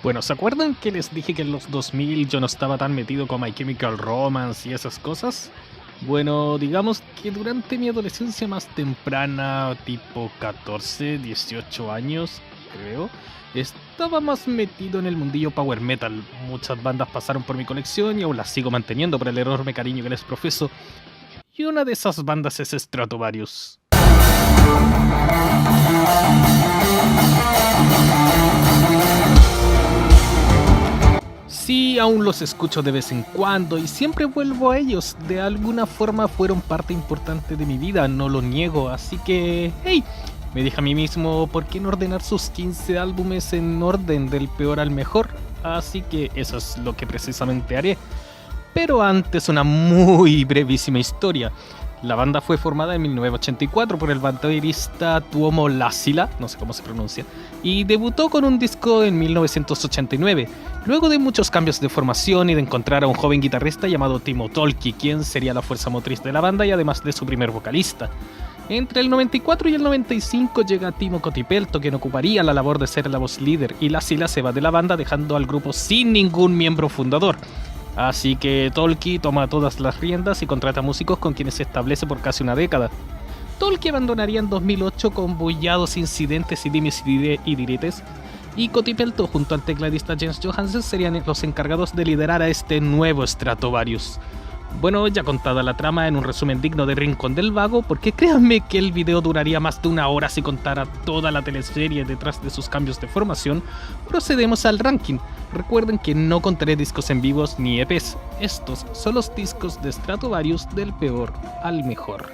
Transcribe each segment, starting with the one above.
Bueno, ¿se acuerdan que les dije que en los 2000 yo no estaba tan metido con My Chemical Romance y esas cosas? Bueno, digamos que durante mi adolescencia más temprana, tipo 14, 18 años, creo, estaba más metido en el mundillo power metal. Muchas bandas pasaron por mi colección y aún las sigo manteniendo por el enorme cariño que les profeso. Y una de esas bandas es Stratovarius. Sí, aún los escucho de vez en cuando y siempre vuelvo a ellos. De alguna forma fueron parte importante de mi vida, no lo niego. Así que, hey, me dije a mí mismo, ¿por qué no ordenar sus 15 álbumes en orden del peor al mejor? Así que eso es lo que precisamente haré. Pero antes una muy brevísima historia. La banda fue formada en 1984 por el baterista Tuomo Lassila, no sé cómo se pronuncia, y debutó con un disco en 1989, luego de muchos cambios de formación y de encontrar a un joven guitarrista llamado Timo Tolkki, quien sería la fuerza motriz de la banda y además de su primer vocalista. Entre el 94 y el 95 llega Timo Kotipelto, quien ocuparía la labor de ser la voz líder, y Lassila se va de la banda dejando al grupo sin ningún miembro fundador. Así que Tolkki toma todas las riendas y contrata músicos con quienes se establece por casi una década. Tolkki abandonaría en 2008 con bullados incidentes y dimes y diretes, y Kotipelto junto al tecladista Jens Johansen serían los encargados de liderar a este nuevo Stratovarius. Bueno, ya contada la trama en un resumen digno de Rincón del Vago, porque créanme que el video duraría más de una hora si contara toda la teleserie detrás de sus cambios de formación, procedemos al ranking. Recuerden que no contaré discos en vivos ni EPs, estos son los discos de Stratovarius del peor al mejor.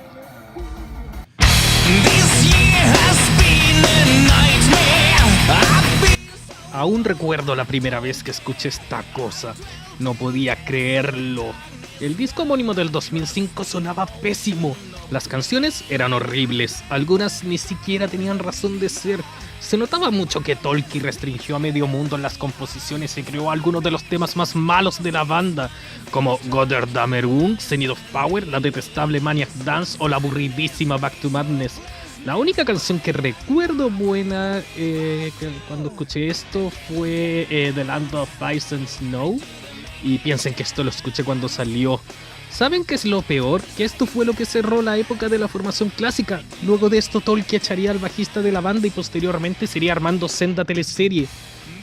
Aún recuerdo la primera vez que escuché esta cosa, no podía creerlo. El disco homónimo del 2005 sonaba pésimo, las canciones eran horribles, algunas ni siquiera tenían razón de ser. Se notaba mucho que Tolkki restringió a medio mundo en las composiciones y creó algunos de los temas más malos de la banda, como Götterdämmerung, Zenith of Power, la detestable Maniac Dance o la aburridísima Back to Madness. La única canción que recuerdo buena cuando escuché esto fue The Land of Ice and Snow. Y piensen que esto lo escuché cuando salió. ¿Saben qué es lo peor? Que esto fue lo que cerró la época de la formación clásica. Luego de esto Tolkki echaría al bajista de la banda y posteriormente se iría armando senda teleserie.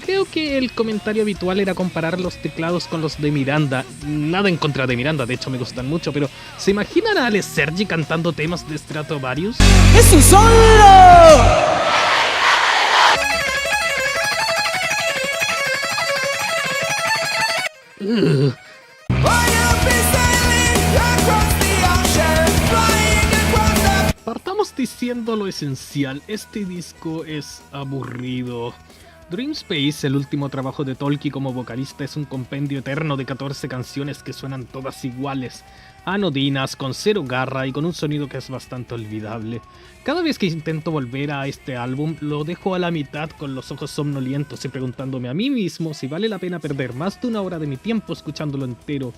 Creo que el comentario habitual era comparar los teclados con los de Miranda. Nada en contra de Miranda, de hecho me gustan mucho, pero ¿se imaginan a Ale Sergi cantando temas de Stratovarius? ¡Es un solo! Partamos diciendo lo esencial, este disco es aburrido. Dream Space, el último trabajo de Tolkki como vocalista, es un compendio eterno de 14 canciones que suenan todas iguales, anodinas, con cero garra y con un sonido que es bastante olvidable. Cada vez que intento volver a este álbum, lo dejo a la mitad con los ojos somnolientos y preguntándome a mí mismo si vale la pena perder más de una hora de mi tiempo escuchándolo entero.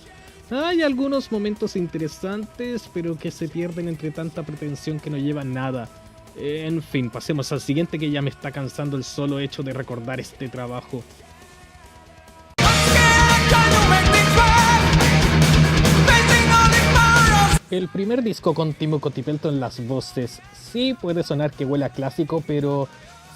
Hay algunos momentos interesantes, pero que se pierden entre tanta pretensión que no llevan nada. En fin, pasemos al siguiente, que ya me está cansando el solo hecho de recordar este trabajo. El primer disco con Timo Kotipelto en las voces. Sí, puede sonar que huele a clásico, pero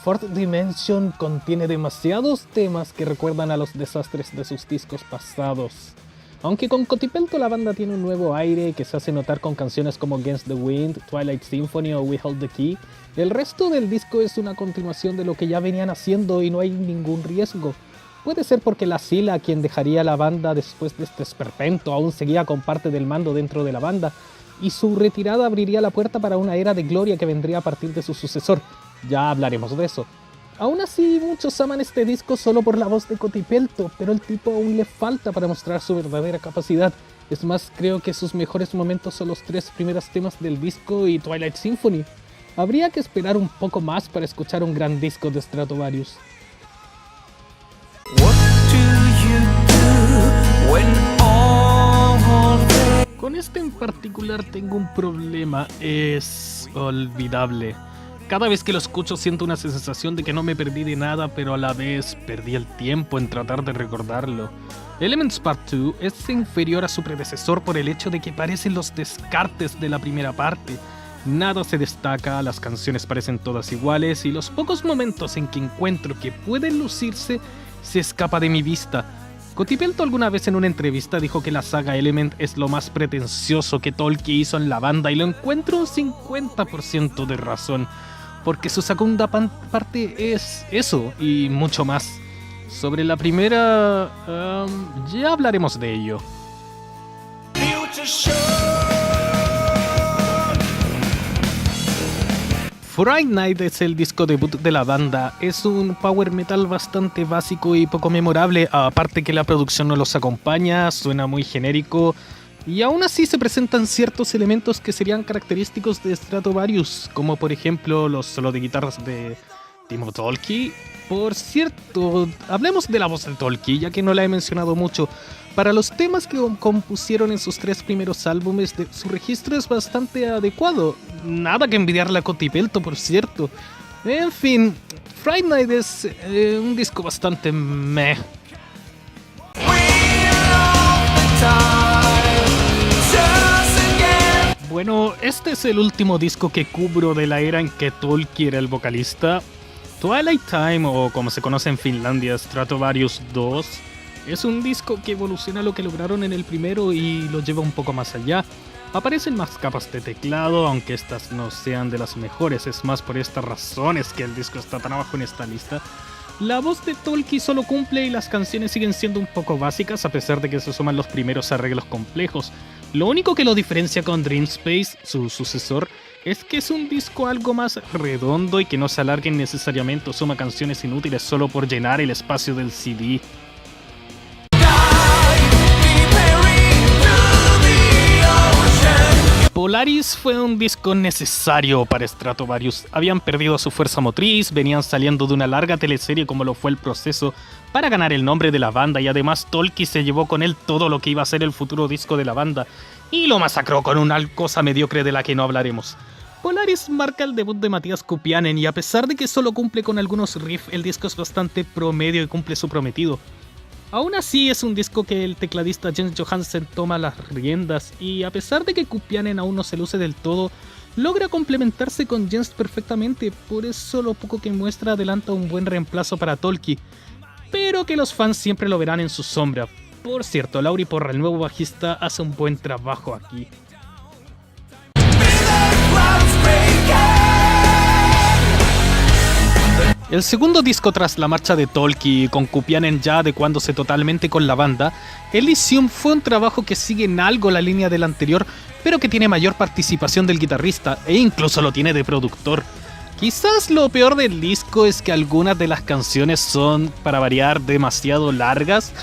Fourth Dimension contiene demasiados temas que recuerdan a los desastres de sus discos pasados. Aunque con Kotipelto la banda tiene un nuevo aire que se hace notar con canciones como Against the Wind, Twilight Symphony o We Hold the Key, el resto del disco es una continuación de lo que ya venían haciendo y no hay ningún riesgo. Puede ser porque Lassila, quien dejaría la banda después de este esperpento, aún seguía con parte del mando dentro de la banda, y su retirada abriría la puerta para una era de gloria que vendría a partir de su sucesor. Ya hablaremos de eso. Aún así, muchos aman este disco solo por la voz de Kotipelto, pero el tipo aún le falta para mostrar su verdadera capacidad. Es más, creo que sus mejores momentos son los 3 primeros temas del disco y Twilight Symphony. Habría que esperar un poco más para escuchar un gran disco de Stratovarius. Con este en particular tengo un problema, es olvidable. Cada vez que lo escucho siento una sensación de que no me perdí de nada, pero a la vez perdí el tiempo en tratar de recordarlo. Elements Part 2 es inferior a su predecesor por el hecho de que parecen los descartes de la primera parte. Nada se destaca, las canciones parecen todas iguales y los pocos momentos en que encuentro que pueden lucirse se escapa de mi vista. Cotipelto alguna vez en una entrevista dijo que la saga Element es lo más pretencioso que Tolkki hizo en la banda y lo encuentro un 50% de razón, porque su segunda parte es eso y mucho más. Sobre la primera, ya hablaremos de ello. Fright Night es el disco debut de la banda. Es un power metal bastante básico y poco memorable, aparte que la producción no los acompaña, suena muy genérico y aún así se presentan ciertos elementos que serían característicos de Stratovarius, como por ejemplo los solos de guitarras de Timo Tolkki. Por cierto, hablemos de la voz de Tolkki, ya que no la he mencionado mucho. Para los temas que compusieron en sus 3 primeros álbumes, su registro es bastante adecuado. Nada que envidiarle a Cotipelto, por cierto. En fin, Fright Night es un disco bastante meh. Bueno, este es el último disco que cubro de la era en que Tolkki era el vocalista. Twilight Time, o como se conoce en Finlandia, Stratovarius 2, es un disco que evoluciona lo que lograron en el primero y lo lleva un poco más allá. Aparecen más capas de teclado, aunque estas no sean de las mejores, es más por estas razones que el disco está tan abajo en esta lista. La voz de Tolkki solo cumple y las canciones siguen siendo un poco básicas a pesar de que se suman los primeros arreglos complejos. Lo único que lo diferencia con Dream Space, su sucesor, es que es un disco algo más redondo y que no se alarga innecesariamente o suma canciones inútiles solo por llenar el espacio del CD. Polaris fue un disco necesario para Stratovarius. Habían perdido su fuerza motriz, venían saliendo de una larga teleserie como lo fue El Proceso para ganar el nombre de la banda y además Tolkki se llevó con él todo lo que iba a ser el futuro disco de la banda y lo masacró con una cosa mediocre de la que no hablaremos. Polaris marca el debut de Matías Kupianen y a pesar de que solo cumple con algunos riffs, el disco es bastante promedio y cumple su prometido. Aún así es un disco que el tecladista Jens Johansen toma las riendas y a pesar de que Kupianen aún no se luce del todo, logra complementarse con Jens perfectamente, por eso lo poco que muestra adelanta un buen reemplazo para Tolkki, pero que los fans siempre lo verán en su sombra. Por cierto, Lauri Porra, el nuevo bajista, hace un buen trabajo aquí. El segundo disco tras la marcha de Tolkki, con Kupianen ya adecuándose totalmente con la banda, Elysium fue un trabajo que sigue en algo la línea del anterior, pero que tiene mayor participación del guitarrista, e incluso lo tiene de productor. Quizás lo peor del disco es que algunas de las canciones son, para variar, demasiado largas,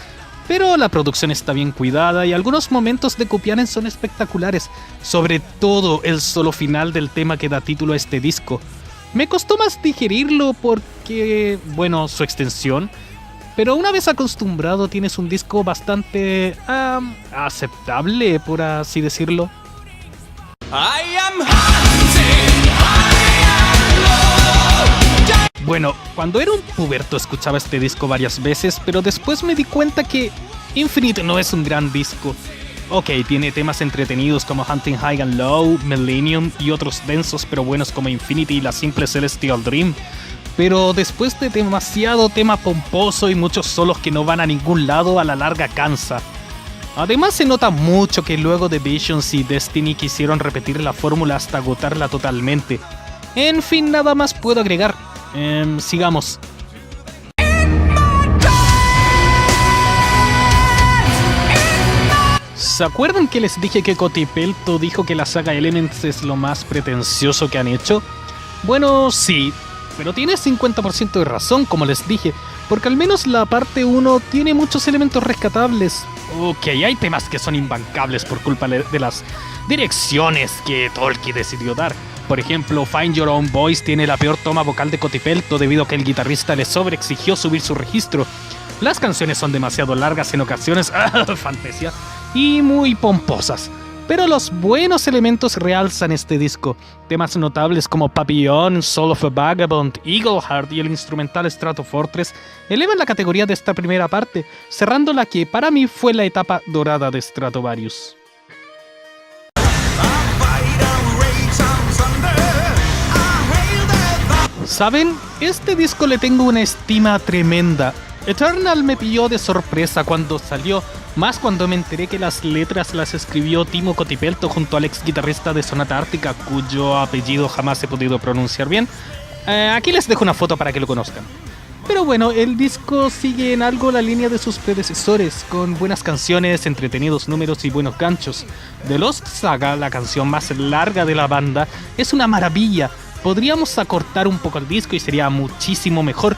pero la producción está bien cuidada y algunos momentos de Kupianen son espectaculares, sobre todo el solo final del tema que da título a este disco. Me costó más digerirlo porque, bueno, su extensión, pero una vez acostumbrado tienes un disco bastante aceptable, por así decirlo. Bueno, cuando era un puberto escuchaba este disco varias veces, pero después me di cuenta que Infinite no es un gran disco. Ok, tiene temas entretenidos como Hunting High and Low, Millennium y otros densos pero buenos como Infinity y la simple Celestial Dream. Pero después de demasiado tema pomposo y muchos solos que no van a ningún lado, a la larga cansa. Además se nota mucho que luego de Visions y Destiny quisieron repetir la fórmula hasta agotarla totalmente. En fin, nada más puedo agregar. Sigamos. ¿Se acuerdan que les dije que Cotipelto dijo que la saga Elements es lo más pretencioso que han hecho? Bueno, sí, pero tiene 50% de razón, como les dije, porque al menos la parte 1 tiene muchos elementos rescatables. Ok, hay temas que son imbancables por culpa de las direcciones que Tolkki decidió dar. Por ejemplo, Find Your Own Voice tiene la peor toma vocal de Cotipelto debido a que el guitarrista le sobreexigió subir su registro. Las canciones son demasiado largas en ocasiones, fantasía, y muy pomposas. pero los buenos elementos realzan este disco. Temas notables como Papillon, Soul of a Vagabond, Eagleheart y el instrumental Strato Fortress elevan la categoría de esta primera parte, cerrando la que para mí fue la etapa dorada de Stratovarius. ¿Saben? Este disco le tengo una estima tremenda. Eternal me pilló de sorpresa cuando salió, más cuando me enteré que las letras las escribió Timo Kotipelto junto al ex guitarrista de Sonata Ártica, cuyo apellido jamás he podido pronunciar bien. Aquí les dejo una foto para que lo conozcan. Pero bueno, el disco sigue en algo la línea de sus predecesores, con buenas canciones, entretenidos números y buenos ganchos. The Lost Saga, la canción más larga de la banda, es una maravilla. Podríamos acortar un poco el disco y sería muchísimo mejor.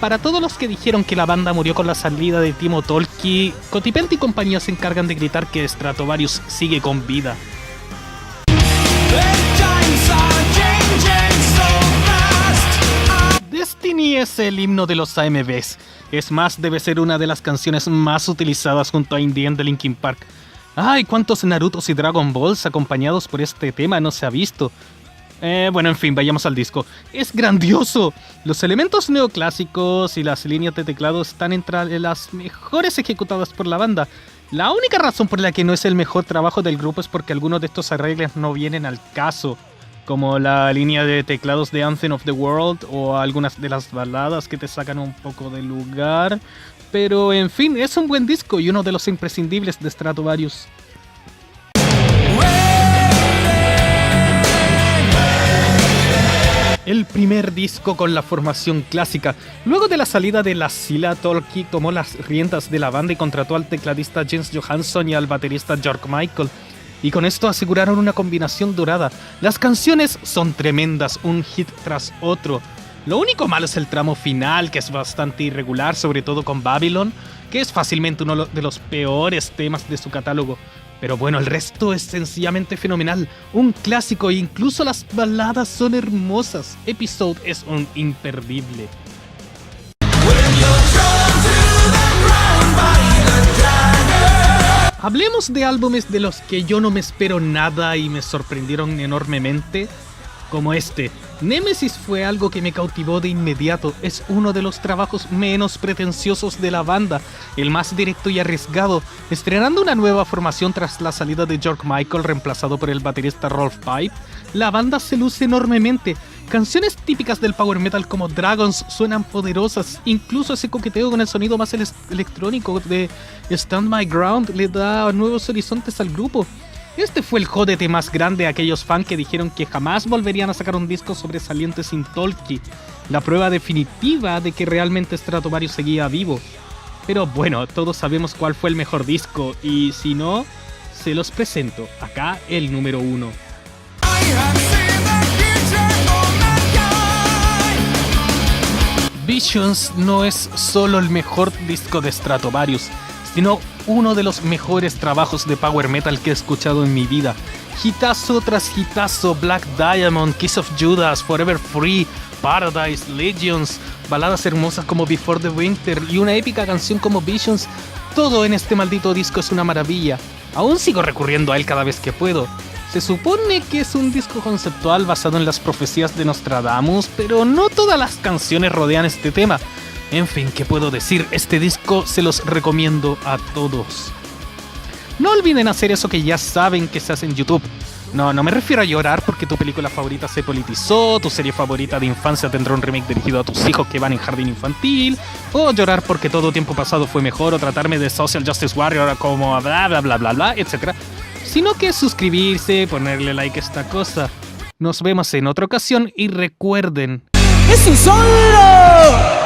Para todos los que dijeron que la banda murió con la salida de Timo Tolkki, Kotipelto y compañía se encargan de gritar que Stratovarius sigue con vida. Destiny es el himno de los AMVs. Es más, debe ser una de las canciones más utilizadas junto a In the End de Linkin Park. ¡Ay, cuántos Narutos y Dragon Balls acompañados por este tema no se ha visto! Bueno, en fin, vayamos al disco. ¡Es grandioso! Los elementos neoclásicos y las líneas de teclado están entre las mejores ejecutadas por la banda. La única razón por la que no es el mejor trabajo del grupo es porque algunos de estos arreglos no vienen al caso, como la línea de teclados de Anthem of the World o algunas de las baladas que te sacan un poco de lugar. Pero, en fin, es un buen disco y uno de los imprescindibles de Stratovarius. El primer disco con la formación clásica. Luego de la salida de Lassila, Tolkki tomó las riendas de la banda y contrató al tecladista Jens Johansson y al baterista Jörg Michael. Y con esto aseguraron una combinación dorada. Las canciones son tremendas, un hit tras otro. Lo único malo es el tramo final, que es bastante irregular, sobre todo con Babylon, que es fácilmente uno de los peores temas de su catálogo. Pero bueno, el resto es sencillamente fenomenal, un clásico e incluso las baladas son hermosas. Episode es un imperdible. Hablemos de álbumes de los que yo no me espero nada y me sorprendieron enormemente, como este. Nemesis fue algo que me cautivó de inmediato, es uno de los trabajos menos pretenciosos de la banda, el más directo y arriesgado, estrenando una nueva formación tras la salida de Jörg Michael reemplazado por el baterista Rolf Pipe. La banda se luce enormemente, canciones típicas del power metal como Dragons suenan poderosas, incluso ese coqueteo con el sonido más electrónico de Stand My Ground le da nuevos horizontes al grupo. Este fue el jodete más grande a aquellos fans que dijeron que jamás volverían a sacar un disco sobresaliente sin Tolkki, la prueba definitiva de que realmente Stratovarius seguía vivo. Pero bueno, todos sabemos cuál fue el mejor disco, y si no, se los presento. Acá el número 1. Visions no es solo el mejor disco de Stratovarius, sino uno de los mejores trabajos de power metal que he escuchado en mi vida. Hitazo tras hitazo, Black Diamond, Kiss of Judas, Forever Free, Paradise, Legions, baladas hermosas como Before the Winter y una épica canción como Visions. Todo en este maldito disco es una maravilla. Aún sigo recurriendo a él cada vez que puedo. Se supone que es un disco conceptual basado en las profecías de Nostradamus, pero no todas las canciones rodean este tema. En fin, ¿qué puedo decir? Este disco se los recomiendo a todos. No olviden hacer eso que ya saben que se hace en YouTube. No me refiero a llorar porque tu película favorita se politizó, tu serie favorita de infancia tendrá un remake dirigido a tus hijos que van en jardín infantil, o llorar porque todo tiempo pasado fue mejor, o tratarme de Social Justice Warrior como bla bla bla bla bla, etc. Sino que suscribirse, ponerle like a esta cosa. Nos vemos en otra ocasión y recuerden... ¡Es un solo!